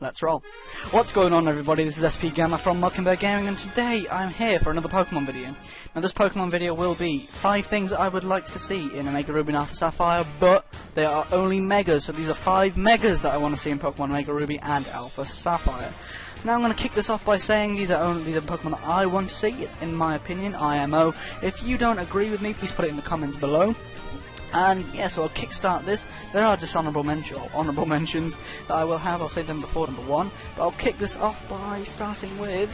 Let's roll. What's going on, everybody? This is SP Gamma from Mockingbird Gaming, and today I'm here for another Pokemon video. Now, this Pokemon video will be 5 things I would like to see in a Mega Ruby and Alpha Sapphire, but they are only Megas, so these are 5 Megas that I want to see in Pokemon Mega Ruby and Alpha Sapphire. Now I'm going to kick this off by saying these are Pokemon that I want to see. It's in my opinion, IMO. If you don't agree with me, please put it in the comments below. And yeah, so I'll kickstart this. There are dishonourable honourable mentions that I will have. I'll say them before number 1. But I'll kick this off by starting with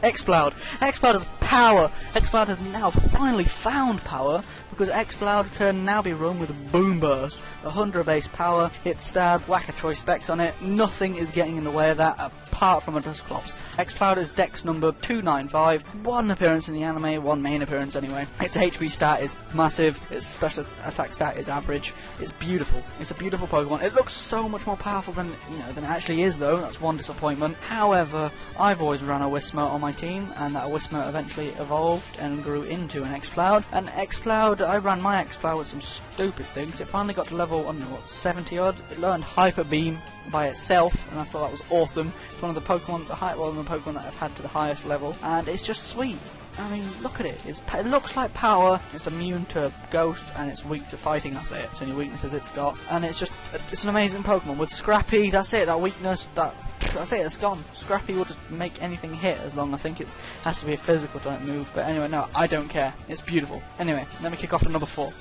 Exploud. Exploud has power. Exploud has now finally found power, because Exploud can now be run with Boom Burst. 100 base power, hit stab, whack a choice specs on it. Nothing is getting in the way of that apart from a Dusclops. Exploud is Dex number 295, 1 appearance in the anime, 1 main appearance anyway. Its HP stat is massive, its special attack stat is average. It's beautiful. It's a beautiful Pokemon. It looks so much more powerful than it actually is, though. That's one disappointment. However, I've always run a Whismur on my team, and that Whismur eventually evolved and grew into an Exploud. And Exploud, I ran my Exploud with some stupid things. It finally got to level, I don't know what, 70 odd. It learned Hyper Beam by itself, and I thought that was awesome. It's one of the Pokemon, one of the Pokemon that I've had to the highest level, and it's just sweet. I mean, look at it. It looks like power. It's immune to Ghost, and it's weak to fighting. That's it. It's the only weaknesses it's got, and it's an amazing Pokemon. With Scrappy, that's it. That weakness, that's it. It's gone. Scrappy will just make anything hit as long. I think it has to be a physical type move. But anyway, no, I don't care. It's beautiful. Anyway, let me kick off to number 4.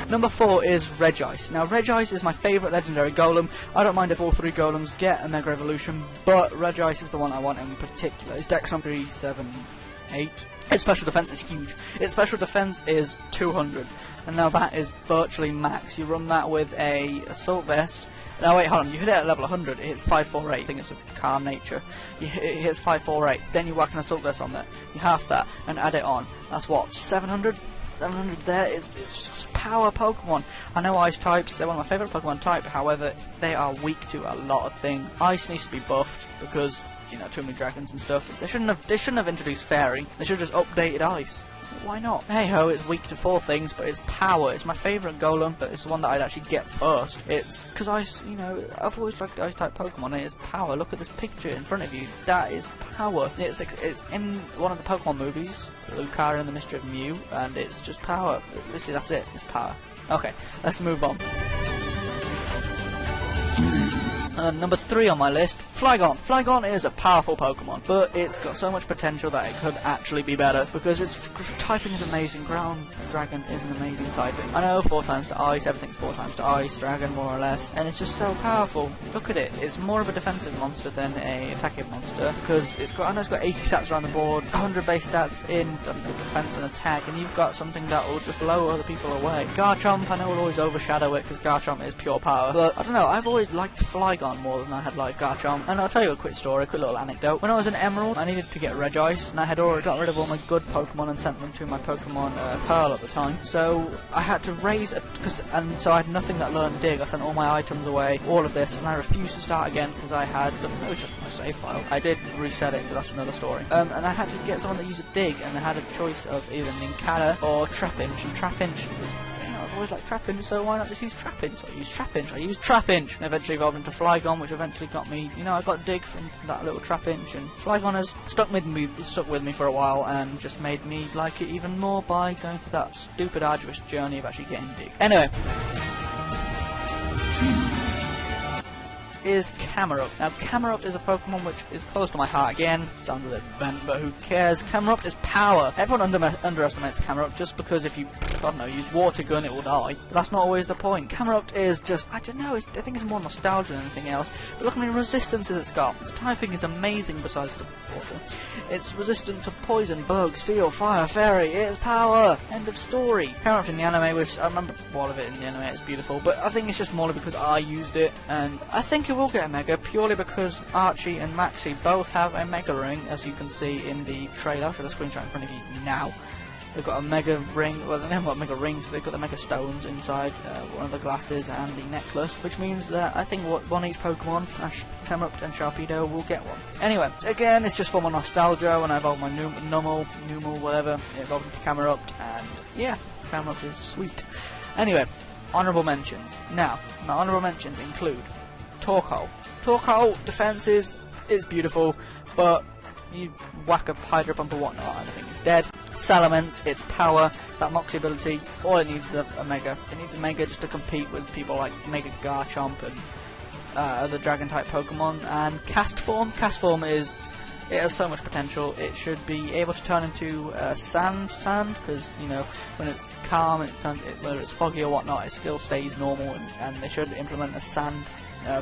Number 4 is Regice. Now, Regice is my favourite legendary golem. I don't mind if all 3 golems get a Mega Evolution, but Regice is the one I want in particular. It's Dex number 378. Its special defense is huge. Its special defense is 200, and now that is virtually max. You run that with a Assault Vest. Now wait, hold on, you hit it at level 100, it hits 548, I think it's a calm nature. It hits 548, then you whack an Assault Vest on there. You half that, and add it on. That's what, 700? 700 there, it's just power Pokemon. I know Ice types, they're one of my favourite Pokemon type, however, they are weak to a lot of things. Ice needs to be buffed, because, too many dragons and stuff. They shouldn't have introduced Fairy, they should have just updated Ice. Why not? Hey ho, it's weak to 4 things, but it's power. It's my favourite golem, but it's the one that I'd actually get first. It's because Ice, I've always liked Ice type Pokemon, and it's power. Look at this picture in front of you. That is power. It's in one of the Pokemon movies, Lucario and the Mystery of Mew, and it's just power. Literally, that's it. It's power. Okay, let's move on. Number 3 on my list, Flygon. Flygon is a powerful Pokemon, but it's got so much potential that it could actually be better, because its typing is amazing. Ground Dragon is an amazing typing. I know 4 times to Ice, everything's 4 times to Ice, Dragon more or less, and it's just so powerful. Look at it, it's more of a defensive monster than a attacking monster, because I know it's got 80 stats around the board, 100 base stats in defense and attack, and you've got something that will just blow other people away. Garchomp, I know will always overshadow it, because Garchomp is pure power, but I don't know, I've always liked Flygon more than I had liked Garchomp. And I'll tell you a quick story, a quick little anecdote. When I was in Emerald, I needed to get Regice, and I had already got rid of all my good Pokemon and sent them to my Pokemon Pearl at the time. So I had to raise so I had nothing that learned Dig. I sent all my items away, all of this, and I refused to start again because I had it was just my save file. I did reset it, but that's another story. And I had to get someone that used a Dig, and I had a choice of either Nincada or Trapinch, and Trapinch was, I've always liked Trapinch, so why not just use Trapinch? So I used Trapinch, and eventually evolved into Flygon, which eventually got me, I got Dig from that little Trapinch, and Flygon has stuck with me for a while, and just made me like it even more by going through that stupid arduous journey of actually getting Dig. Anyway, is Camerupt. Now, Camerupt is a Pokemon which is close to my heart again. Sounds a bit bent, but who cares? Camerupt is power. Everyone underestimates Camerupt just because if you, use Water Gun, it will die. But that's not always the point. Camerupt is just, I don't know, I think it's more nostalgia than anything else. But look how many resistances it's got. Its typing is amazing besides the water. It's resistant to poison, bug, steel, fire, fairy. It's power. End of story. Camerupt in the anime was, I remember all of it in the anime, it's beautiful. But I think it's just more because I used it, and I think it will get a Mega purely because Archie and Maxie both have a Mega Ring, as you can see in the trailer. I'll show the screenshot in front of you now. They've got a Mega Ring, well they haven't got Mega Rings, but they've got the Mega Stones inside one of the glasses and the necklace, which means that I think one each Pokemon, Camerupt and Sharpedo, will get one. Anyway, again, it's just for my nostalgia. When I evolved my Numel, whatever, it evolved into Camerupt, and yeah, Camerupt is sweet. Anyway, honourable mentions. Now, my honourable mentions include Torkoal. Torkoal defense is beautiful, but you whack a Hydro Pump or whatnot and the thing is dead. Salamence, its power, that Moxie ability, all it needs is a Mega. It needs a Mega just to compete with people like Mega Garchomp and other Dragon type Pokemon. And Castform. Castform it has so much potential. It should be able to turn into sand, because you know when it's calm, whether it's foggy or whatnot, it still stays normal, and they should implement a sand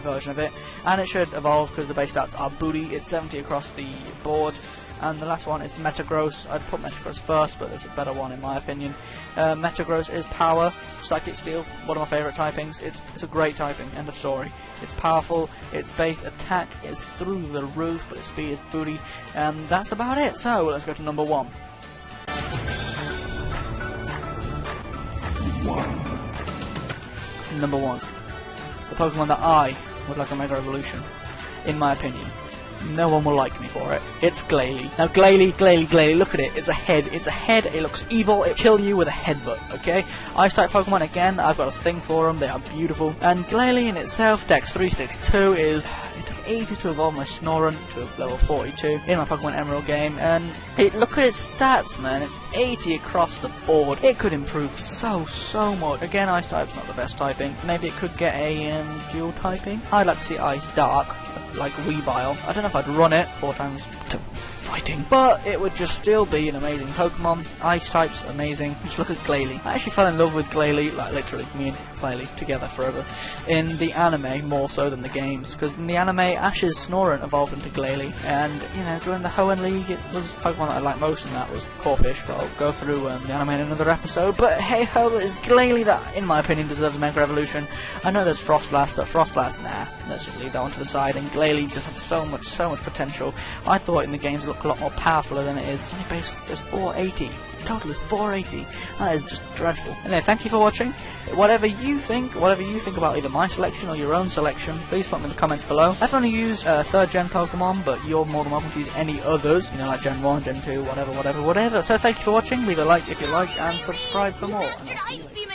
version of it. And it should evolve because the base stats are booty. It's 70 across the board. And the last one is Metagross. I'd put Metagross first, but there's a better one in my opinion. Metagross is power, Psychic Steel, one of my favourite typings. It's a great typing, end of story. It's powerful, its base attack is through the roof, but its speed is booty. And that's about it. So let's go to number 1. Number 1. The Pokemon that I would like a Mega Evolution, in my opinion. No one will like me for it. It's Glalie. Now Glalie, look at it. It's a head. It looks evil. It'll kill you with a headbutt, okay? Ice-type Pokemon, again, I've got a thing for them. They are beautiful. And Glalie in itself, Dex 362 is... It took ages to evolve my Snorunt to level 42 in my Pokemon Emerald game. And look at its stats, man. It's 80 across the board. It could improve so much. Again, Ice-type's not the best typing. Maybe it could get a dual typing. I'd like to see Ice-Dark, like Weavile. I don't know if I'd run it 4 times to fighting, but it would just still be an amazing Pokemon. Ice type's amazing. Just look at Glalie. I actually fell in love with Glalie, like literally, me and Glalie together forever, in the anime more so than the games, because in the anime Ash's Snorunt evolved into Glalie, and you know, during the Hoenn League it was Pokemon that I liked most, and that was Corphish, but I'll go through the anime in another episode. But hey ho, it's Glalie that, in my opinion, deserves a Mega Evolution. I know there's Frostlass, but Frostlass, nah, let's just leave that one to the side, and Glalie just had so much potential. I thought in the games it looked a lot more powerful than it is. It's only base is 480. Total is 480. That is just dreadful. Anyway, thank you for watching. Whatever you think about either my selection or your own selection, please put them in the comments below. I've only used 3rd gen Pokemon, but you're more than welcome to use any others, you know, like Gen 1, Gen 2, whatever. So thank you for watching. Leave a like if you like, and subscribe for more. And I'll see you later.